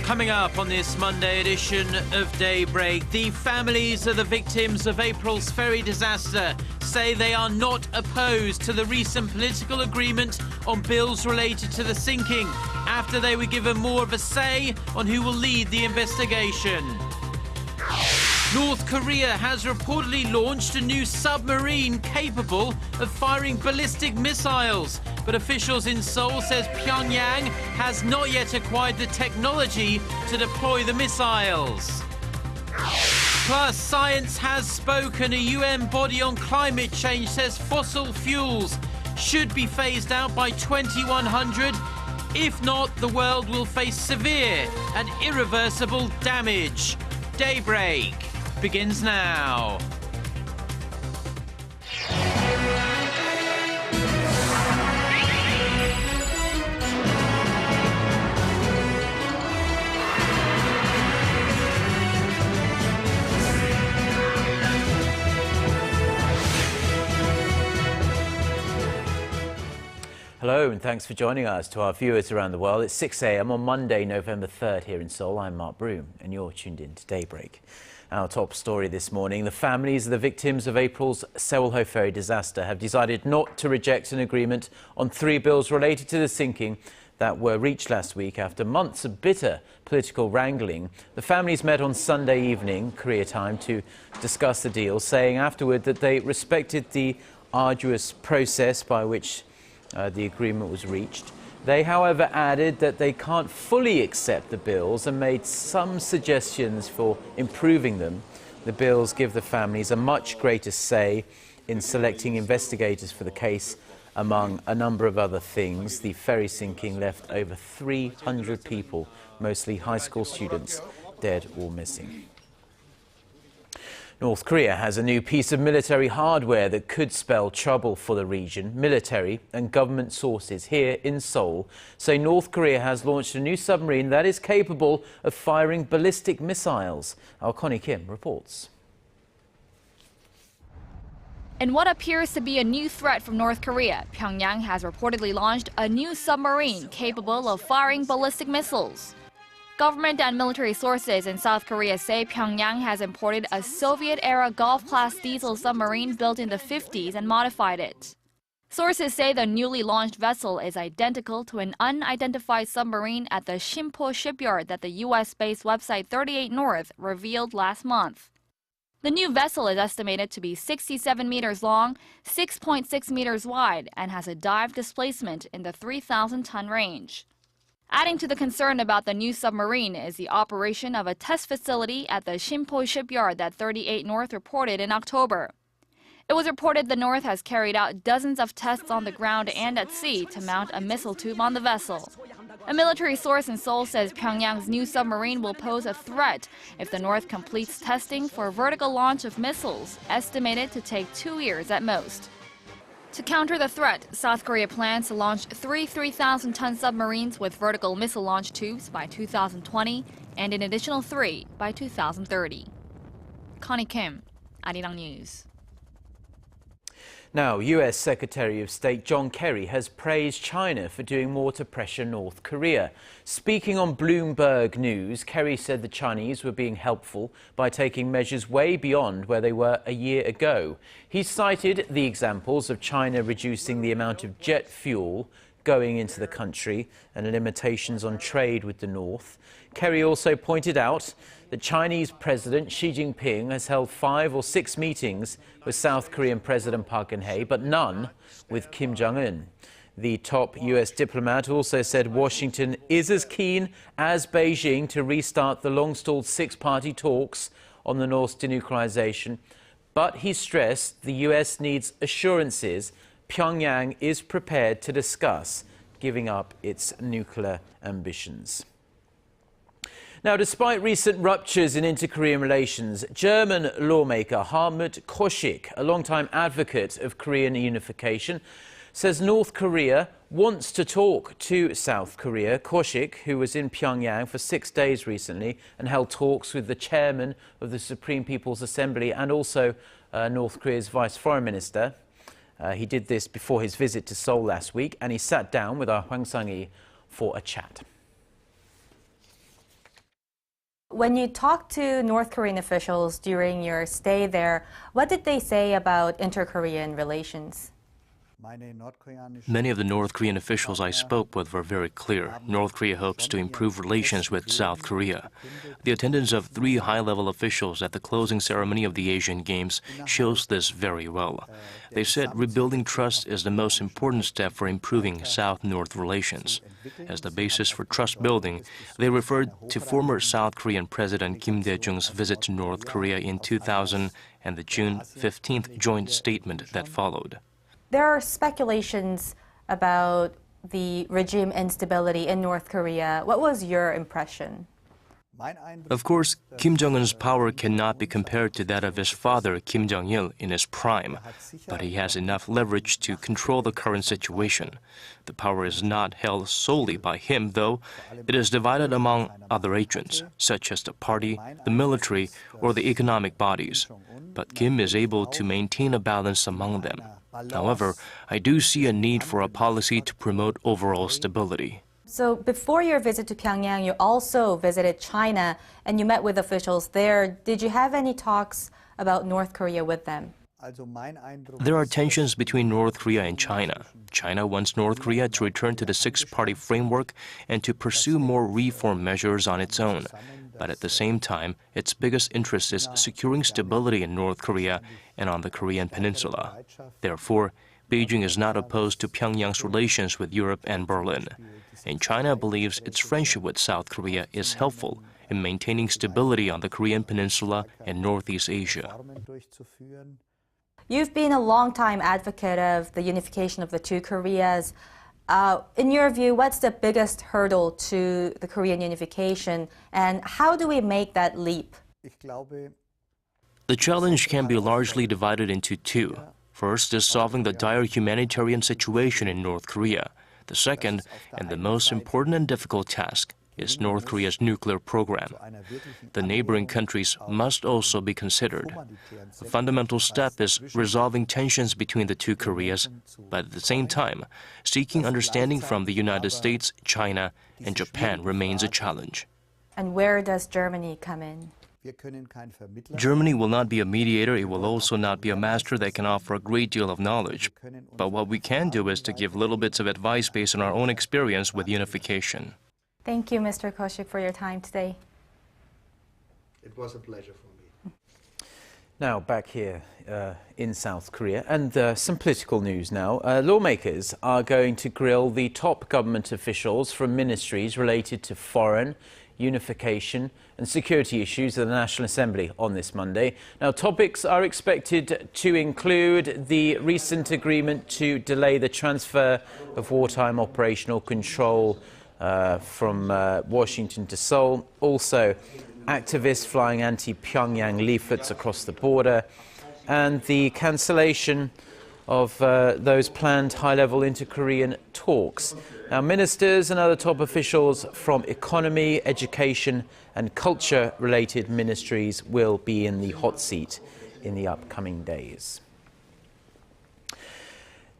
Coming up on this Monday edition of Daybreak, the families of the victims of April's ferry disaster say they are not opposed to the recent political agreement on bills related to the sinking, after they were given more of a say on who will lead the investigation. North Korea has reportedly launched a new submarine capable of firing ballistic missiles, but officials in Seoul says Pyongyang has not yet acquired the technology to deploy the missiles. Plus, science has spoken. A UN body on climate change says fossil fuels should be phased out by 2100. If not, the world will face severe and irreversible damage. Daybreak begins now. Hello and thanks for joining us. To our viewers around the world, it's 6 a.m. on Monday, November 3rd here in Seoul. I'm Mark Broome and you're tuned in to Daybreak. Our top story this morning: the families of the victims of April's Seoul ferry disaster have decided not to reject an agreement on 3 bills related to the sinking that were reached last week after months of bitter political wrangling. The families met on Sunday evening, Korea time, to discuss the deal, saying afterward that they respected the arduous process by which the agreement was reached. They, however, added that they can't fully accept the bills and made some suggestions for improving them. The bills give the families a much greater say in selecting investigators for the case, among a number of other things. The ferry sinking left over 300 people, mostly high school students, dead or missing. North Korea has a new piece of military hardware that could spell trouble for the region. Military and government sources here in Seoul say North Korea has launched a new submarine that is capable of firing ballistic missiles. Our Connie Kim reports. In what appears to be a new threat from North Korea, Pyongyang has reportedly launched a new submarine capable of firing ballistic missiles. Government and military sources in South Korea say Pyongyang has imported a Soviet-era Gulf-class diesel submarine built in the 50s and modified it. Sources say the newly launched vessel is identical to an unidentified submarine at the Sinpo shipyard that the U.S.-based website 38 North revealed last month. The new vessel is estimated to be 67 meters long, 6.6 meters wide, and has a dive displacement in the 3,000-ton range. Adding to the concern about the new submarine is the operation of a test facility at the Sinpo shipyard that 38 North reported in October. It was reported the North has carried out dozens of tests on the ground and at sea to mount a missile tube on the vessel. A military source in Seoul says Pyongyang's new submarine will pose a threat if the North completes testing for vertical launch of missiles, estimated to take 2 years at most. To counter the threat, South Korea plans to launch 3 3,000-ton submarines with vertical missile launch tubes by 2020 and an additional 3 by 2030. Connie Kim, Arirang News. Now, U.S. Secretary of State John Kerry has praised China for doing more to pressure North Korea. Speaking on Bloomberg News, Kerry said the Chinese were being helpful by taking measures way beyond where they were a year ago. He cited the examples of China reducing the amount of jet fuel going into the country and limitations on trade with the North. Kerry also pointed out that Chinese President Xi Jinping has held 5 or 6 meetings with South Korean President Park Geun-hye, but none with Kim Jong-un. The top U.S. diplomat also said Washington is as keen as Beijing to restart the long-stalled 6-party talks on the North's denuclearization, but he stressed the U.S. needs assurances Pyongyang is prepared to discuss giving up its nuclear ambitions. Now, despite recent ruptures in inter-Korean relations, German lawmaker Helmut Koschik, a longtime advocate of Korean unification, says North Korea wants to talk to South Korea. Koschik, who was in Pyongyang for 6 days recently and held talks with the chairman of the Supreme People's Assembly and also North Korea's vice foreign minister. He did this before his visit to Seoul last week, and he sat down with our Hwang Sang-hee for a chat. When you talked to North Korean officials during your stay there, what did they say about inter-Korean relations? Many of the North Korean officials I spoke with were very clear. North Korea hopes to improve relations with South Korea. The attendance of 3 high-level officials at the closing ceremony of the Asian Games shows this very well. They said rebuilding trust is the most important step for improving South-North relations. As the basis for trust building, they referred to former South Korean President Kim Dae-jung's visit to North Korea in 2000 and the June 15th joint statement that followed. There are speculations about the regime instability in North Korea. What was your impression? Of course, Kim Jong-un's power cannot be compared to that of his father, Kim Jong-il, in his prime. But he has enough leverage to control the current situation. The power is not held solely by him, though. It is divided among other agents, such as the party, the military, or the economic bodies. But Kim is able to maintain a balance among them. However, I do see a need for a policy to promote overall stability. So before your visit to Pyongyang, you also visited China and you met with officials there. Did you have any talks about North Korea with them? There are tensions between North Korea and China. China wants North Korea to return to the six-party framework and to pursue more reform measures on its own. But at the same time, its biggest interest is securing stability in North Korea and on the Korean peninsula. Therefore, Beijing is not opposed to Pyongyang's relations with Europe and Berlin. And China believes its friendship with South Korea is helpful in maintaining stability on the Korean peninsula and Northeast Asia. You've been a long-time advocate of the unification of the two Koreas. In your view, what's the biggest hurdle to the Korean unification, and how do we make that leap? The challenge can be largely divided into 2. First is solving the dire humanitarian situation in North Korea. The second, and the most important and difficult task, is North Korea's nuclear program. The neighboring countries must also be considered. The fundamental step is resolving tensions between the two Koreas, but at the same time, seeking understanding from the United States, China, and Japan remains a challenge. And where does Germany come in? Germany will not be a mediator. It will also not be a master that can offer a great deal of knowledge. But what we can do is to give little bits of advice based on our own experience with unification. Thank you, Mr. Koshik, for your time today. It was a pleasure for me. Now back here in South Korea, and some political news now. Lawmakers are going to grill the top government officials from ministries related to foreign, unification and security issues at the National Assembly on this Monday. Now, topics are expected to include the recent agreement to delay the transfer of wartime operational control from Washington to Seoul. Also, activists flying anti-Pyongyang leaflets across the border, and the cancellation of those planned high-level inter-Korean talks. Now, ministers and other top officials from economy, education and culture-related ministries will be in the hot seat in the upcoming days.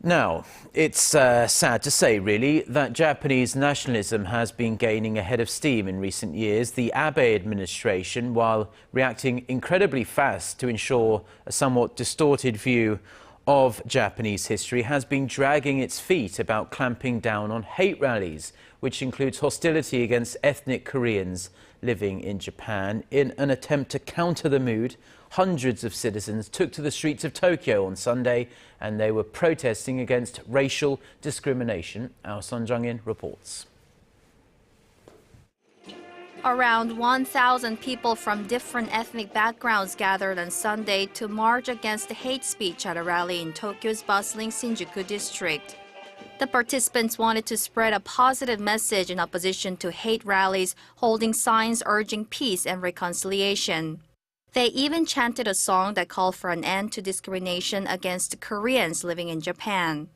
Now, it's sad to say, really, that Japanese nationalism has been gaining a head of steam in recent years. The Abe administration, while reacting incredibly fast to ensure a somewhat distorted view of Japanese history, has been dragging its feet about clamping down on hate rallies, which includes hostility against ethnic Koreans living in Japan. In an attempt to counter the mood, hundreds of citizens took to the streets of Tokyo on Sunday, and they were protesting against racial discrimination. Our Son Jung-in reports. Around 1,000 people from different ethnic backgrounds gathered on Sunday to march against hate speech at a rally in Tokyo's bustling Shinjuku district. The participants wanted to spread a positive message in opposition to hate rallies, holding signs urging peace and reconciliation. They even chanted a song that called for an end to discrimination against Koreans living in Japan.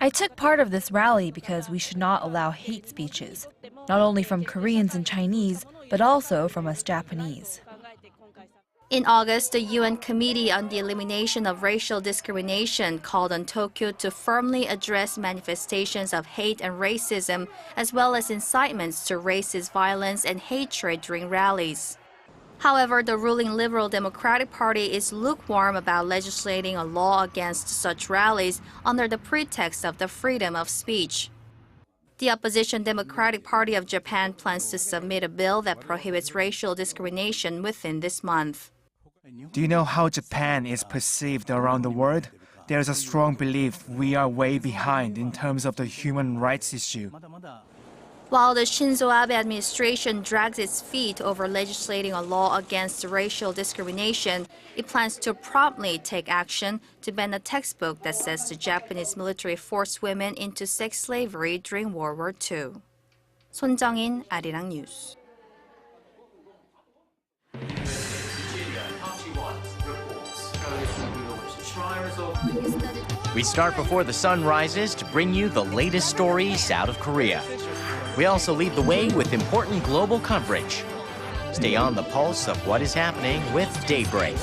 I took part of this rally because we should not allow hate speeches, not only from Koreans and Chinese, but also from us Japanese. In August, the UN Committee on the Elimination of Racial Discrimination called on Tokyo to firmly address manifestations of hate and racism, as well as incitements to racist violence and hatred during rallies. However, the ruling Liberal Democratic Party is lukewarm about legislating a law against such rallies under the pretext of the freedom of speech. The opposition Democratic Party of Japan plans to submit a bill that prohibits racial discrimination within this month. Do you know how Japan is perceived around the world? There's a strong belief we are way behind in terms of the human rights issue. While the Shinzo Abe administration drags its feet over legislating a law against racial discrimination, it plans to promptly take action to ban a textbook that says the Japanese military forced women into sex slavery during World War II. 손정인, Arirang News. We start before the sun rises to bring you the latest stories out of Korea. We also lead the way with important global coverage. Stay on the pulse of what is happening with Daybreak.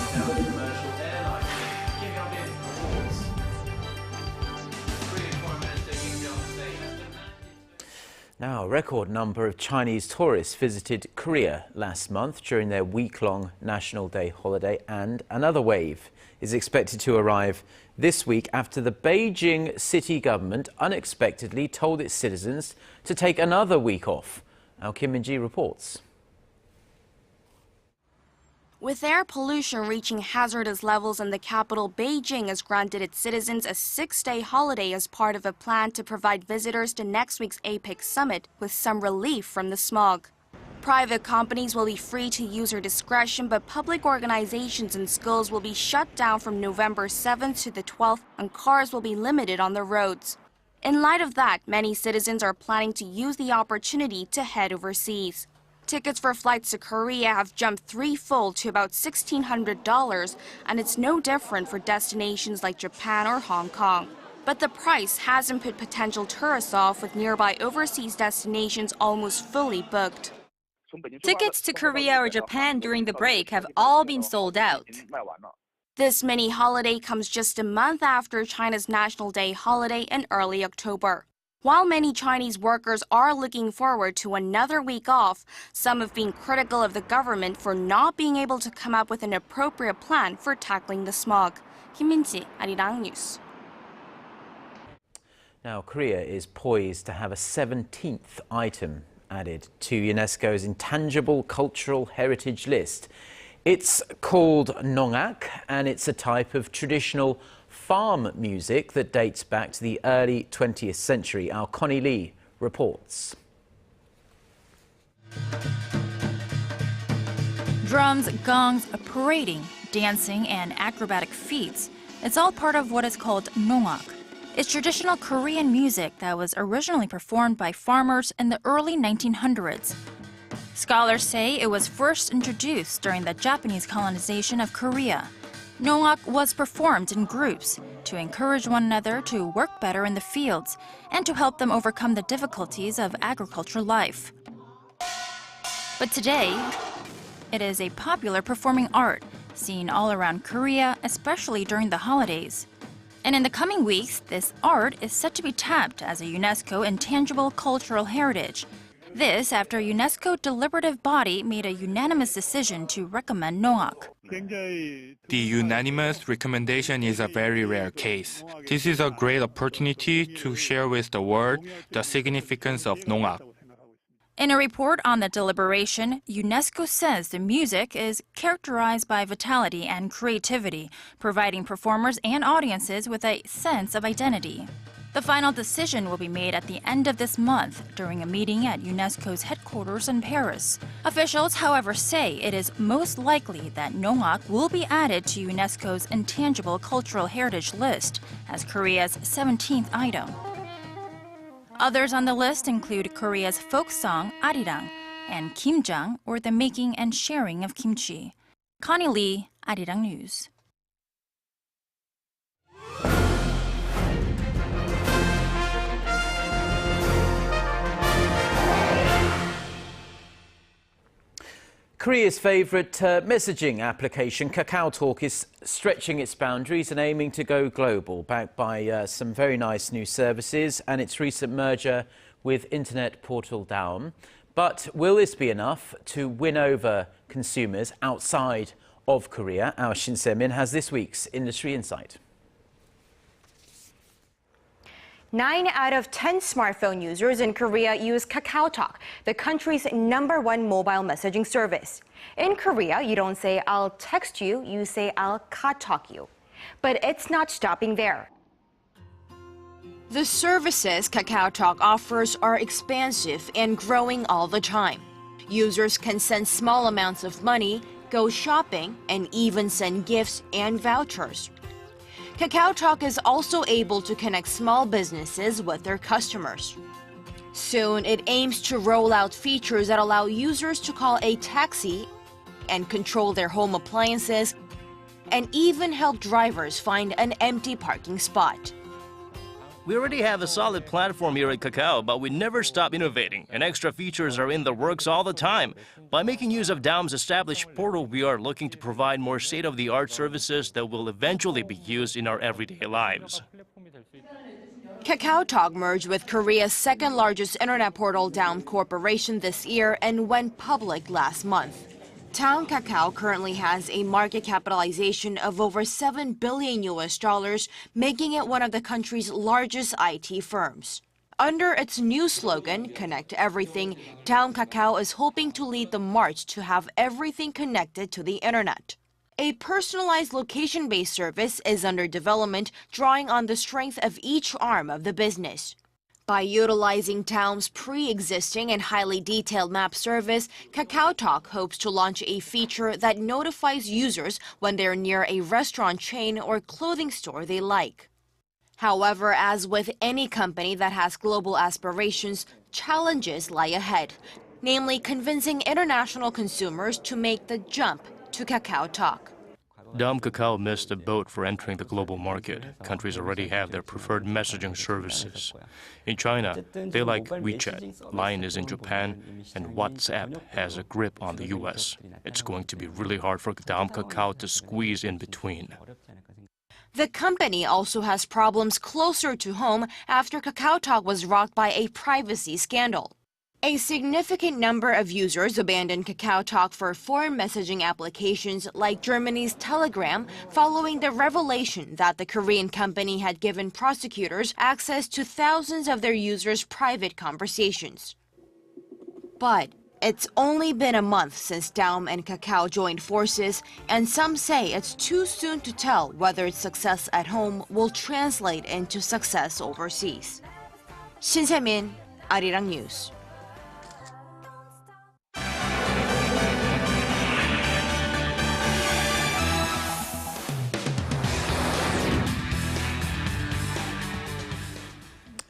Now, a record number of Chinese tourists visited Korea last month during their week-long National Day holiday, and another wave is expected to arrive this week after the Beijing city government unexpectedly told its citizens to take another week off. Our Kim Min-ji reports. With air pollution reaching hazardous levels in the capital, Beijing has granted its citizens a 6-day holiday as part of a plan to provide visitors to next week's APEC summit with some relief from the smog. Private companies will be free to use their discretion, but public organizations and schools will be shut down from November 7th to the 12th, and cars will be limited on the roads. In light of that, many citizens are planning to use the opportunity to head overseas. Tickets for flights to Korea have jumped threefold to about $1,600, and it's no different for destinations like Japan or Hong Kong. But the price hasn't put potential tourists off, with nearby overseas destinations almost fully booked. Tickets to Korea or Japan during the break have all been sold out. This mini holiday comes just a month after China's National Day holiday in early October. While many Chinese workers are looking forward to another week off, some have been critical of the government for not being able to come up with an appropriate plan for tackling the smog. Kim Min-ji, Arirang News. Now, Korea is poised to have a 17th item added to UNESCO's Intangible Cultural Heritage list. It's called Nongak, and it's a type of traditional farm music that dates back to the early 20th century. Our Connie Lee reports. Drums, gongs, parading, dancing, and acrobatic feats. It's all part of what is called Nongak. It's traditional Korean music that was originally performed by farmers in the early 1900s. Scholars say it was first introduced during the Japanese colonization of Korea. Nongak was performed in groups to encourage one another to work better in the fields and to help them overcome the difficulties of agricultural life. But today, it is a popular performing art seen all around Korea, especially during the holidays. And in the coming weeks, this art is set to be tapped as a UNESCO Intangible Cultural Heritage. This after a UNESCO deliberative body made a unanimous decision to recommend Nongak. The unanimous recommendation is a very rare case. This is a great opportunity to share with the world the significance of Nongak. In a report on the deliberation, UNESCO says the music is characterized by vitality and creativity, providing performers and audiences with a sense of identity. The final decision will be made at the end of this month during a meeting at UNESCO's headquarters in Paris. Officials, however, say it is most likely that Nongak will be added to UNESCO's Intangible Cultural Heritage list as Korea's 17th item. Others on the list include Korea's folk song Arirang and kimjang, or the making and sharing of kimchi. Connie Lee, Arirang News. Korea's favourite messaging application, KakaoTalk, is stretching its boundaries and aiming to go global, backed by some very nice new services and its recent merger with internet portal Daum. But will this be enough to win over consumers outside of Korea? Our Shin Se-min has this week's Industry Insight. 9 out of 10 smartphone users in Korea use KakaoTalk, the country's #1 mobile messaging service. In Korea, you don't say "I'll text you," you say "I'll KakaoTalk you." But it's not stopping there. The services KakaoTalk offers are expansive and growing all the time. Users can send small amounts of money, go shopping, and even send gifts and vouchers. KakaoTalk is also able to connect small businesses with their customers. Soon, it aims to roll out features that allow users to call a taxi and control their home appliances, and even help drivers find an empty parking spot. We already have a solid platform here at Kakao, but we never stop innovating, and extra features are in the works all the time. By making use of Daum's established portal, we are looking to provide more state-of-the-art services that will eventually be used in our everyday lives. KakaoTalk merged with Korea's second-largest internet portal Daum Corporation this year and went public last month. Daum Kakao currently has a market capitalization of over $7 billion, making it one of the country's largest IT firms. Under its new slogan, Connect Everything, Daum Kakao is hoping to lead the march to have everything connected to the internet. A personalized location-based service is under development, drawing on the strength of each arm of the business. By utilizing Daum's pre-existing and highly detailed map service, KakaoTalk hopes to launch a feature that notifies users when they're near a restaurant chain or clothing store they like. However, as with any company that has global aspirations, challenges lie ahead, namely convincing international consumers to make the jump to KakaoTalk. Daum Kakao missed the boat for entering the global market. Countries already have their preferred messaging services. In China, they like WeChat, Line is in Japan, and WhatsApp has a grip on the US. It's going to be really hard for Daum Kakao to squeeze in between. The company also has problems closer to home after KakaoTalk was rocked by a privacy scandal. A significant number of users abandoned KakaoTalk for foreign messaging applications like Germany's Telegram following the revelation that the Korean company had given prosecutors access to thousands of their users' private conversations. But it's only been a month since Daum and Kakao joined forces, and some say it's too soon to tell whether its success at home will translate into success overseas. Shin Se-min, Arirang News.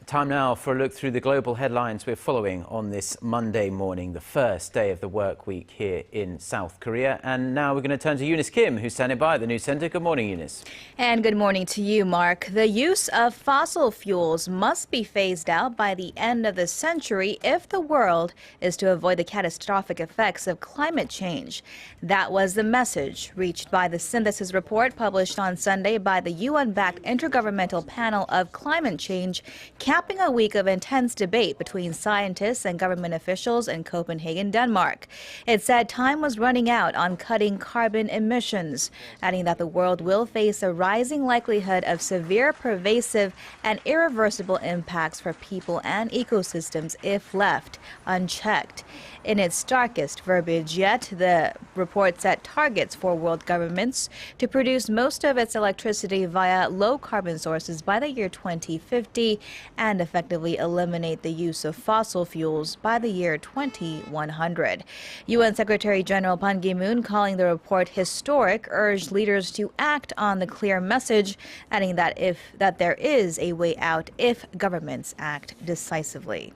Time now for a look through the global headlines we're following on this Monday morning, the first day of the work week here in South Korea. And now we're going to turn to Eunice Kim, who's standing by at the news centre. Good morning, Eunice. And good morning to you, Mark. The use of fossil fuels must be phased out by the end of the century if the world is to avoid the catastrophic effects of climate change. That was the message reached by the synthesis report published on Sunday by the UN-backed Intergovernmental Panel of Climate Change, capping a week of intense debate between scientists and government officials in Copenhagen, Denmark. It said time was running out on cutting carbon emissions, adding that the world will face a rising likelihood of severe, pervasive, and irreversible impacts for people and ecosystems if left unchecked. In its starkest verbiage yet, the report set targets for world governments to produce most of its electricity via low-carbon sources by the year 2050 and effectively eliminate the use of fossil fuels by the year 2100. UN Secretary General Ban Ki-moon, calling the report historic, urged leaders to act on the clear message, adding that there is a way out if governments act decisively.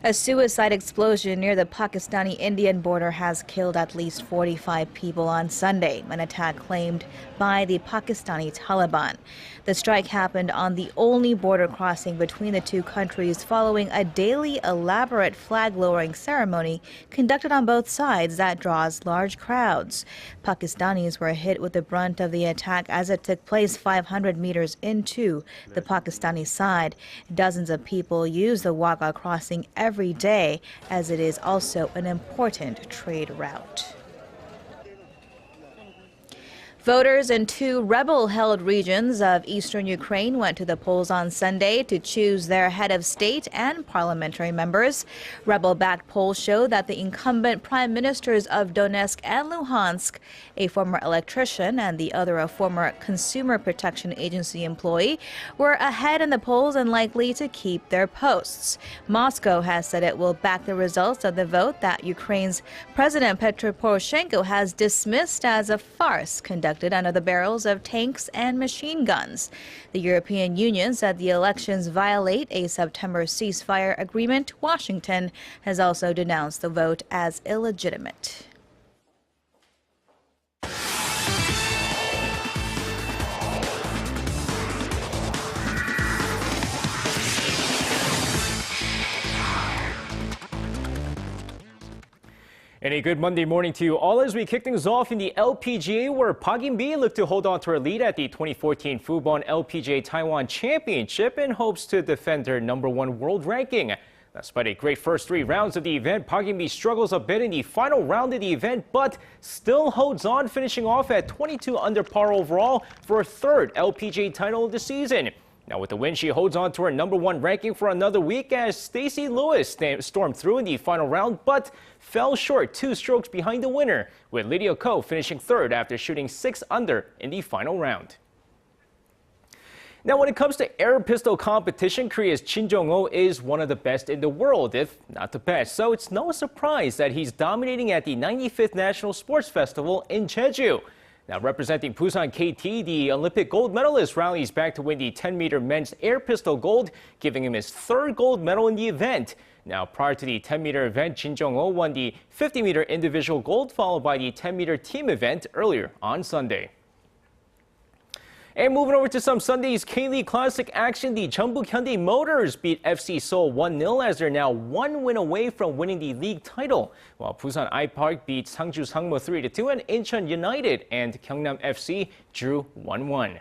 A suicide explosion near the Pakistani-Indian border has killed at least 45 people on Sunday, an attack claimed by the Pakistani Taliban. The strike happened on the only border crossing between the two countries following a daily elaborate flag-lowering ceremony conducted on both sides that draws large crowds. Pakistanis were hit with the brunt of the attack as it took place 500 meters into the Pakistani side. Dozens of people use the Wagah crossing every day, as it is also an important trade route. Voters in two rebel-held regions of eastern Ukraine went to the polls on Sunday to choose their head of state and parliamentary members. Rebel-backed polls show that the incumbent prime ministers of Donetsk and Luhansk, a former electrician and the other a former Consumer Protection Agency employee, were ahead in the polls and likely to keep their posts. Moscow has said it will back the results of the vote that Ukraine's President Petro Poroshenko has dismissed as a farce conducted under the barrels of tanks and machine guns. The European Union said the elections violate a September ceasefire agreement. Washington has also denounced the vote as illegitimate. And a good Monday morning to you all as we kick things off in the LPGA, where Park In-bi looked to hold on to her lead at the 2014 Fubon LPGA Taiwan Championship and hopes to defend her #1 world ranking. Despite a great first 3 rounds of the event, Park In-bi struggles a bit in the final round of the event, but still holds on, finishing off at 22 under par overall for her 3rd LPGA title of the season. Now, with the win, she holds on to her #1 ranking for another week as Stacey Lewis stormed through in the final round, but fell short 2 strokes behind the winner, with Lydia Ko finishing 3rd after shooting 6 under in the final round. Now, when it comes to air pistol competition, Korea's Shin Jong-ho is one of the best in the world, if not the best. So it's no surprise that he's dominating at the 95th National Sports Festival in Jeju. Now, representing Busan KT, the Olympic gold medalist rallies back to win the 10-meter men's air pistol gold, giving him his 3rd gold medal in the event. Now, prior to the 10-meter event, Shin Jong-ho won the 50-meter individual gold, followed by the 10-meter team event earlier on Sunday. And moving over to some Sunday's K-League Classic action, the Jeonbuk Hyundai Motors beat FC Seoul 1-0 as they're now 1 win away from winning the league title, while Busan I-Park beat Sangju Sangmo 3-2 and Incheon United and Gyeongnam FC drew 1-1.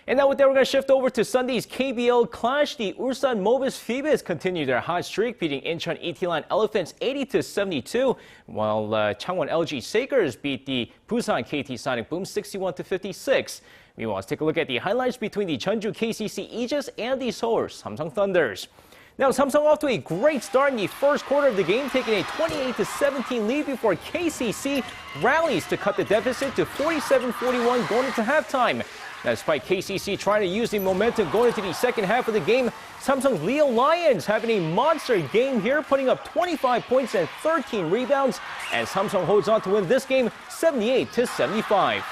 And now with that, we're going to shift over to Sunday's KBL clash. The Ulsan Mobis Phoebus continued their hot streak, beating Incheon Itilan Elephants 80-72, while Changwon LG Sakers beat the Busan KT Sonic Boom 61-56. Meanwhile, let's take a look at the highlights between the Jeonju KCC Aegis and the Seoul Samsung Thunders. Now, Samsung off to a great start in the first quarter of the game, taking a 28-17 lead before KCC rallies to cut the deficit to 47-41 going into halftime. Now, despite KCC trying to use the momentum going into the second half of the game, Samsung's Leo Lions having a monster game here, putting up 25 points and 13 rebounds, and Samsung holds on to win this game 78-75.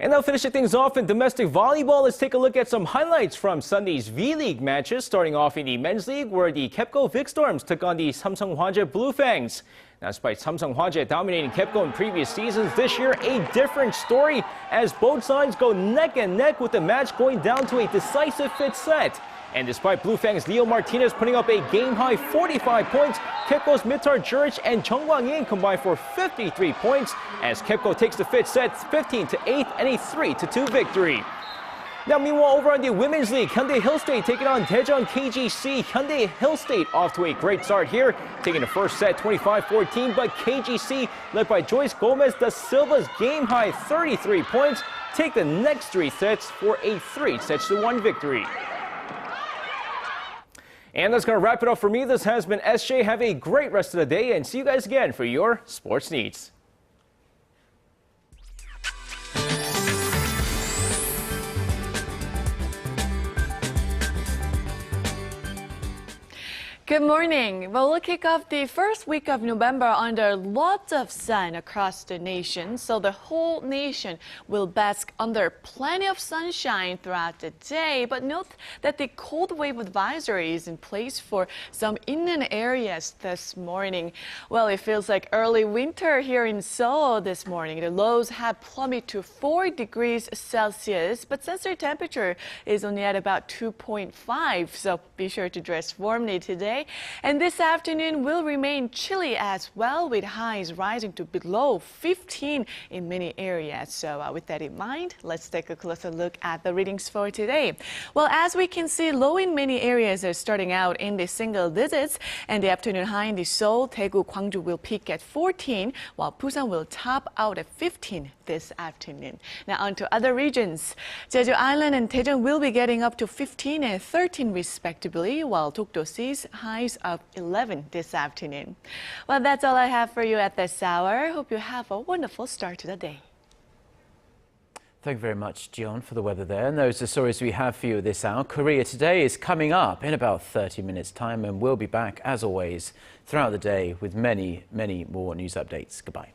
And now finishing things off in domestic volleyball, let's take a look at some highlights from Sunday's V-League matches, starting off in the men's league where the KEPCO Vic Storms took on the Samsung Hwajae Blue Fangs. Now, despite Samsung Hwajae dominating KEPCO in previous seasons, this year a different story as both sides go neck and neck with the match going down to a decisive 5th set. And despite Blue Fangs' Leo Martinez putting up a game-high 45 points, KEPCO's Mitar Juric and Chung Kwang-in combine for 53 points as KEPCO takes the 5th set 15-8 and a 3-2 victory. Now, meanwhile, over on the Women's League, Hyundai Hill State taking on Daejeon KGC. Hyundai Hill State off to a great start here, taking the first set 25-14, but KGC, led by Joyce Gomez da Silva's game-high 33 points, take the next 3 sets for a 3-1 victory. And that's going to wrap it up for me. This has been SJ. Have a great rest of the day and see you guys again for your sports needs. Good morning. Well, we'll kick off the first week of November under lots of sun across the nation. So the whole nation will bask under plenty of sunshine throughout the day. But note that the cold wave advisory is in place for some inland areas this morning. Well, it feels like early winter here in Seoul this morning. The lows have plummeted to 4 degrees Celsius, but sensor temperature is only at about 2.5. So be sure to dress warmly today. And this afternoon will remain chilly as well, with highs rising to below 15 in many areas. So with that in mind, let's take a closer look at the readings for today. Well, as we can see, low in many areas are starting out in the single digits, and the afternoon high in the Seoul, Daegu, Gwangju will peak at 14, while Busan will top out at 15 this afternoon. Now on to other regions. Jeju Island and Daejeon will be getting up to 15 and 13 respectively, while Dokdo sees highs of 11 this afternoon. Well, that's all I have for you at this hour. Hope you have a wonderful start to the day. Thank you very much, John, for the weather there. And those are the stories we have for you this hour. Korea Today is coming up in about 30 minutes' time, and we'll be back, as always, throughout the day with many, many more news updates. Goodbye.